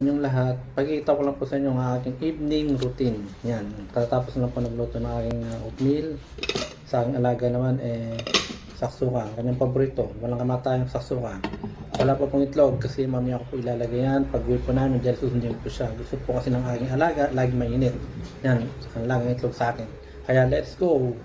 Yung lahat, pagkikita ko lang po sa inyo ang aking evening routine. Yan, katapos lang po nagluto ng aking oatmeal. Sa aking alaga naman saksuka, kanyang paborito. Walang kamatayang saksuka. Wala pa pong itlog kasi mamaya ko po ilalagay yan. Pag uwi po namin, dahil susundin po siya. Gusto po kasi ng aking alaga, lagi mainit. Yan, ang lagang itlog sa akin. Kaya let's go!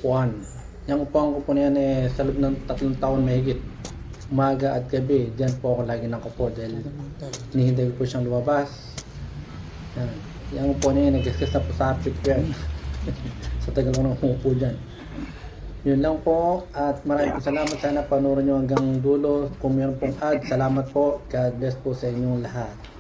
Upuan. Yung upuan ko po na yan sa loob ng 3 taon mahigit. Umaga at gabi, dyan po ako lagi nakapo dahil hinihintay ko po siyang lumabas. Yan. Yung upuan na yan, nag-discuss na po sa apit ko yan. Sa tagal ko nang umupo dyan. Yun lang po at maraming salamat. Sana panoorin nyo hanggang dulo. Kung mayroon pong ad, salamat po. God bless po sa inyong lahat.